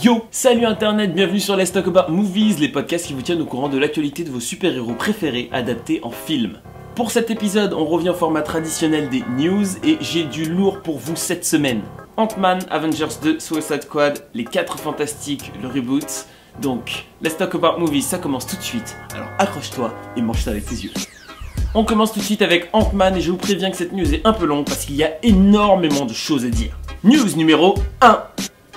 Yo, salut internet, bienvenue sur Let's Talk About Movies, les podcasts qui vous tiennent au courant de l'actualité de vos super-héros préférés adaptés en film. Pour cet épisode, on revient au format traditionnel des news et j'ai du lourd pour vous cette semaine. Ant-Man, Avengers 2, Suicide Squad, les 4 Fantastiques, le reboot. Donc, Let's Talk About Movies, ça commence tout de suite. Alors accroche-toi et mange ça avec tes yeux. On commence tout de suite avec Ant-Man et je vous préviens que cette news est un peu longue parce qu'il y a énormément de choses à dire. News numéro 1.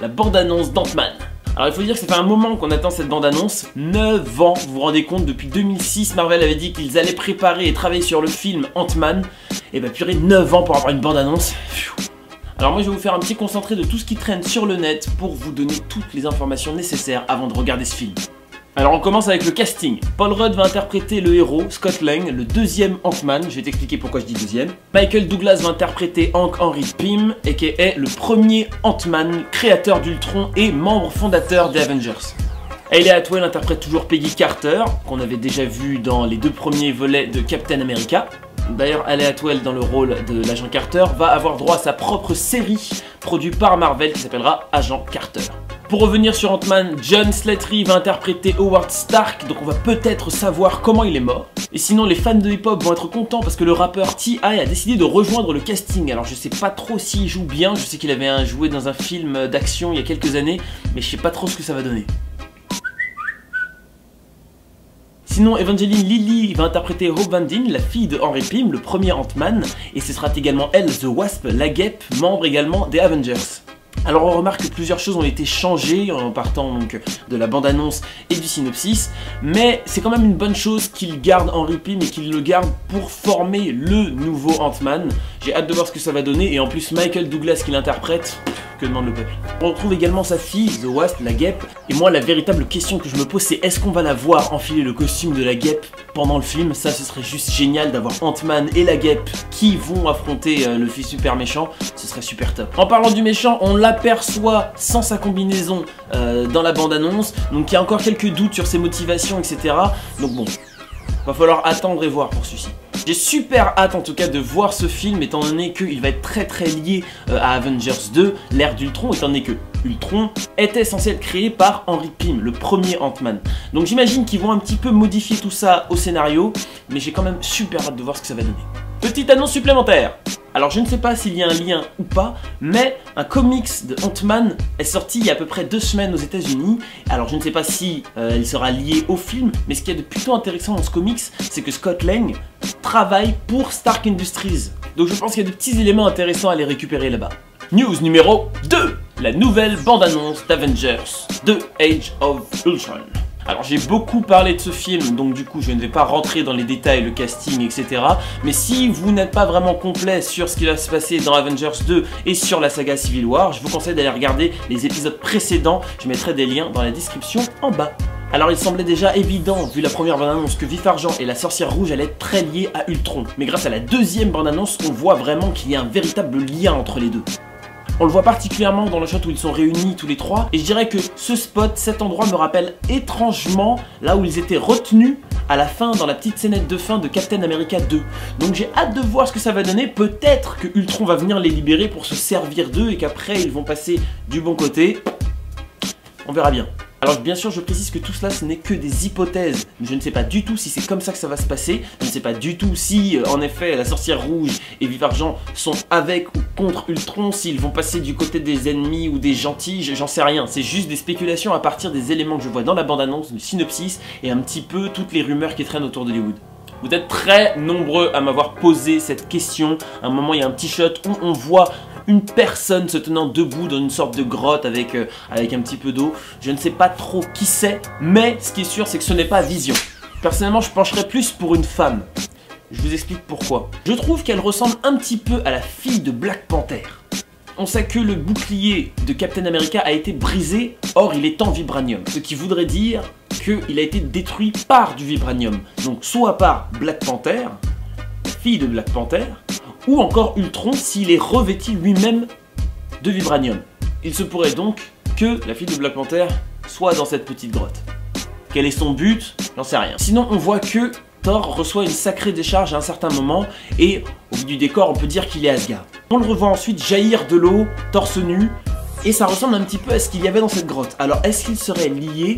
La bande-annonce d'Ant-Man. Alors il faut dire que ça fait un moment qu'on attend cette bande-annonce, 9 ans, vous vous rendez compte, depuis 2006 Marvel avait dit qu'ils allaient préparer et travailler sur le film Ant-Man, et bah purée, 9 ans pour avoir une bande-annonce. Alors moi je vais vous faire un petit concentré de tout ce qui traîne sur le net pour vous donner toutes les informations nécessaires avant de regarder ce film. Alors on commence avec le casting. Paul Rudd va interpréter le héros, Scott Lang, le deuxième Ant-Man, je vais t'expliquer pourquoi je dis deuxième. Michael Douglas va interpréter Hank Henry Pym, aka le premier Ant-Man, créateur d'Ultron et membre fondateur des Avengers. Hayley Atwell interprète toujours Peggy Carter, qu'on avait déjà vu dans les 2 premiers volets de Captain America. D'ailleurs, Hayley Atwell, dans le rôle de l'agent Carter, va avoir droit à sa propre série, produite par Marvel, qui s'appellera Agent Carter. Pour revenir sur Ant-Man, John Slattery va interpréter Howard Stark, donc on va peut-être savoir comment il est mort. Et sinon, les fans de hip-hop vont être contents parce que le rappeur T.I. a décidé de rejoindre le casting. Alors je sais pas trop s'il joue bien, je sais qu'il avait joué dans un film d'action il y a quelques années, mais je sais pas trop ce que ça va donner. Sinon, Evangeline Lilly va interpréter Hope Van Dyne, la fille de Henry Pym, le premier Ant-Man, et ce sera également elle, The Wasp, la guêpe, membre également des Avengers. Alors on remarque que plusieurs choses ont été changées en partant donc de la bande-annonce et du synopsis, mais c'est quand même une bonne chose qu'il garde Henry Pym et qu'il le garde pour former le nouveau Ant-Man. J'ai hâte de voir ce que ça va donner, et en plus Michael Douglas qui l'interprète, que demande le peuple. On retrouve également sa fille, The Wasp, la guêpe, et moi la véritable question que je me pose c'est est-ce qu'on va la voir enfiler le costume de la guêpe pendant le film? Ça ce serait juste génial d'avoir Ant-Man et la guêpe qui vont affronter le fils super méchant, ce serait super top. En parlant du méchant, on l'aperçoit sans sa combinaison dans la bande-annonce, donc il y a encore quelques doutes sur ses motivations, etc. Donc bon, va falloir attendre et voir pour celui-ci. J'ai super hâte en tout cas de voir ce film, étant donné qu'il va être très lié à Avengers 2, l'ère d'Ultron, étant donné que Ultron était censé être créé par Henry Pym, le premier Ant-Man. Donc j'imagine qu'ils vont un petit peu modifier tout ça au scénario, mais j'ai quand même super hâte de voir ce que ça va donner. Petite annonce supplémentaire. Alors je ne sais pas s'il y a un lien ou pas, mais un comics de Ant-Man est sorti il y a à peu près 2 semaines aux États-Unis. Alors je ne sais pas si il sera lié au film, mais ce qui est de plutôt intéressant dans ce comics, c'est que Scott Lang travaille pour Stark Industries. Donc je pense qu'il y a de petits éléments intéressants à les récupérer là-bas. News numéro 2. La nouvelle bande-annonce d'Avengers 2 Age of Ultron. Alors j'ai beaucoup parlé de ce film, donc du coup je ne vais pas rentrer dans les détails, le casting, etc. Mais si vous n'êtes pas vraiment complet sur ce qui va se passer dans Avengers 2 et sur la saga Civil War, je vous conseille d'aller regarder les épisodes précédents, je mettrai des liens dans la description en bas. Alors il semblait déjà évident, vu la première bande-annonce, que Vif Argent et la Sorcière Rouge allaient être très liés à Ultron. Mais grâce à la deuxième bande-annonce, on voit vraiment qu'il y a un véritable lien entre les deux. On le voit particulièrement dans le shot où ils sont réunis tous les 3, et je dirais que ce spot, cet endroit me rappelle étrangement là où ils étaient retenus à la fin, dans la petite scénette de fin de Captain America 2. Donc j'ai hâte de voir ce que ça va donner. Peut-être que Ultron va venir les libérer pour se servir d'eux et qu'après ils vont passer du bon côté. On verra bien. Alors bien sûr je précise que tout cela ce n'est que des hypothèses, je ne sais pas du tout si c'est comme ça que ça va se passer, je ne sais pas du tout si en effet la Sorcière Rouge et Vif Argent sont avec ou contre Ultron, s'ils vont passer du côté des ennemis ou des gentils, j'en sais rien, c'est juste des spéculations à partir des éléments que je vois dans la bande-annonce, le synopsis et un petit peu toutes les rumeurs qui traînent autour d'Hollywood. Vous êtes très nombreux à m'avoir posé cette question. À un moment, il y a un petit shot où on voit une personne se tenant debout dans une sorte de grotte avec un petit peu d'eau. Je ne sais pas trop qui c'est, mais ce qui est sûr, c'est que ce n'est pas Vision. Personnellement, je pencherais plus pour une femme. Je vous explique pourquoi. Je trouve qu'elle ressemble un petit peu à la fille de Black Panther. On sait que le bouclier de Captain America a été brisé, or il est en vibranium. Ce qui voudrait dire qu'il a été détruit par du vibranium. Donc soit par Black Panther, la fille de Black Panther, ou encore Ultron s'il est revêtu lui-même de vibranium. Il se pourrait donc que la fille de Black Panther soit dans cette petite grotte. Quel est son but? J'en sais rien. Sinon on voit que Thor reçoit une sacrée décharge à un certain moment et au bout du décor on peut dire qu'il est Asgard. On le revoit ensuite jaillir de l'eau, torse nu, Et ça ressemble un petit peu à ce qu'il y avait dans cette grotte. Alors est-ce qu'ils seraient liés?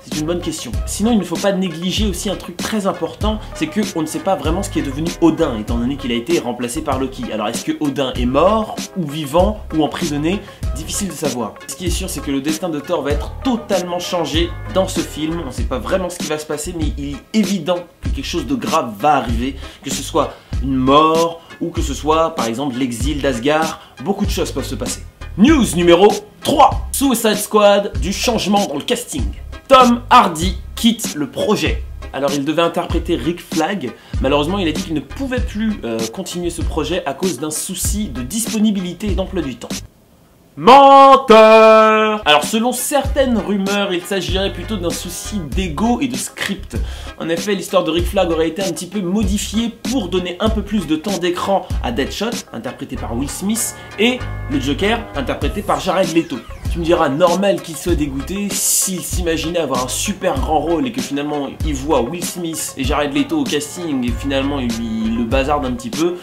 C'est une bonne question. Sinon il ne faut pas négliger aussi un truc très important, c'est qu'on ne sait pas vraiment ce qui est devenu Odin, étant donné qu'il a été remplacé par Loki. Alors est-ce que Odin est mort, ou vivant, ou emprisonné? Difficile de savoir. Ce qui est sûr, c'est que le destin de Thor va être totalement changé dans ce film. On ne sait pas vraiment ce qui va se passer, mais il est évident que quelque chose de grave va arriver, que ce soit une mort, ou que ce soit par exemple l'exil d'Asgard. Beaucoup de choses peuvent se passer. News numéro 3. Suicide Squad, du changement dans le casting. Tom Hardy quitte le projet. Alors il devait interpréter Rick Flag, malheureusement il a dit qu'il ne pouvait plus continuer ce projet à cause d'un souci de disponibilité et d'emploi du temps. Menteur! Alors selon certaines rumeurs, il s'agirait plutôt d'un souci d'ego et de script. En effet, l'histoire de Rick Flag aurait été un petit peu modifiée pour donner un peu plus de temps d'écran à Deadshot, interprété par Will Smith, et le Joker, interprété par Jared Leto. Tu me diras, normal qu'il soit dégoûté s'il s'imaginait avoir un super grand rôle et que finalement il voit Will Smith et Jared Leto au casting et finalement il le bazarde un petit peu.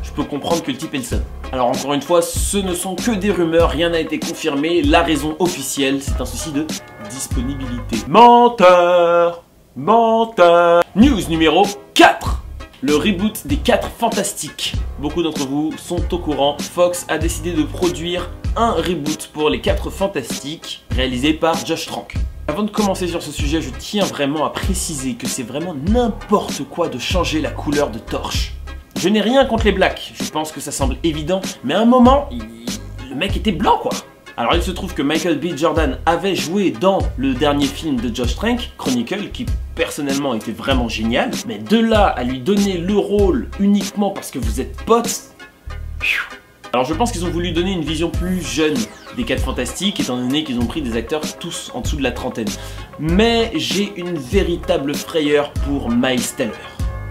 Je peux comprendre que le type est le seul. Alors encore une fois, ce ne sont que des rumeurs, rien n'a été confirmé. La raison officielle, c'est un souci de disponibilité. Menteur! Menteur! News numéro 4. Le reboot des 4 Fantastiques. Beaucoup d'entre vous sont au courant, Fox a décidé de produire un reboot pour les 4 Fantastiques, réalisé par Josh Trank. Avant de commencer sur ce sujet, je tiens vraiment à préciser que c'est vraiment n'importe quoi de changer la couleur de Torche. Je n'ai rien contre les blacks, je pense que ça semble évident, mais à un moment, le mec était blanc quoi. Alors il se trouve que Michael B. Jordan avait joué dans le dernier film de Josh Trank, Chronicle, qui personnellement était vraiment génial, mais de là à lui donner le rôle uniquement parce que vous êtes potes... Alors je pense qu'ils ont voulu donner une vision plus jeune des 4 Fantastiques, étant donné qu'ils ont pris des acteurs tous en dessous de la trentaine. Mais j'ai une véritable frayeur pour Miles Teller.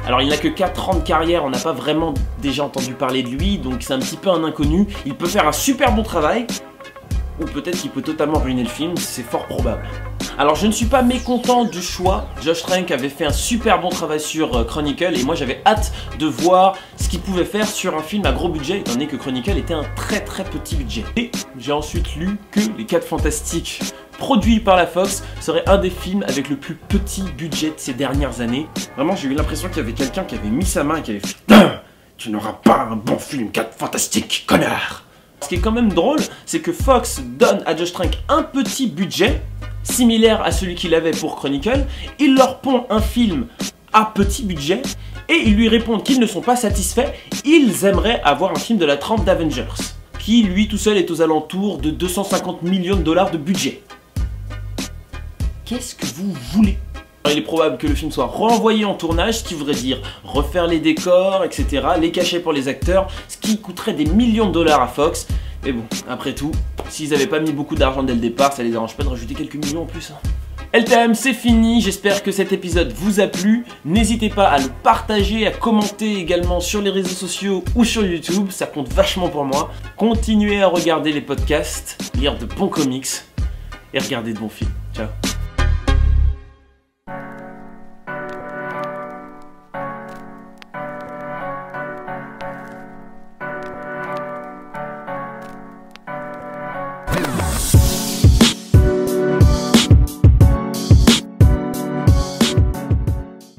Alors il n'a que 4 ans de carrière, on n'a pas vraiment déjà entendu parler de lui, donc c'est un petit peu un inconnu. Il peut faire un super bon travail, ou peut-être qu'il peut totalement ruiner le film, c'est fort probable. Alors je ne suis pas mécontent du choix, Josh Trank avait fait un super bon travail sur Chronicle et moi j'avais hâte de voir ce qu'il pouvait faire sur un film à gros budget, étant donné que Chronicle était un très petit budget. Et j'ai ensuite lu que les 4 Fantastiques produits par la Fox serait un des films avec le plus petit budget de ces dernières années. Vraiment j'ai eu l'impression qu'il y avait quelqu'un qui avait mis sa main et qui avait fait putain, tu n'auras pas un bon film 4 Fantastiques, connard. Ce qui est quand même drôle, c'est que Fox donne à Josh Trank un petit budget, similaire à celui qu'il avait pour Chronicle, il leur pond un film à petit budget, et ils lui répondent qu'ils ne sont pas satisfaits, ils aimeraient avoir un film de la trempe d'Avengers, qui lui tout seul est aux alentours de 250 millions de dollars de budget. Qu'est-ce que vous voulez ? Il est probable que le film soit renvoyé en tournage, ce qui voudrait dire refaire les décors, etc., les cachets pour les acteurs, ce qui coûterait des millions de dollars à Fox. Mais bon, après tout, s'ils n'avaient pas mis beaucoup d'argent dès le départ, ça les dérange pas de rajouter quelques millions en plus. LTM, c'est fini, j'espère que cet épisode vous a plu. N'hésitez pas à le partager, à commenter également sur les réseaux sociaux ou sur YouTube, ça compte vachement pour moi. Continuez à regarder les podcasts, lire de bons comics et regarder de bons films. Ciao.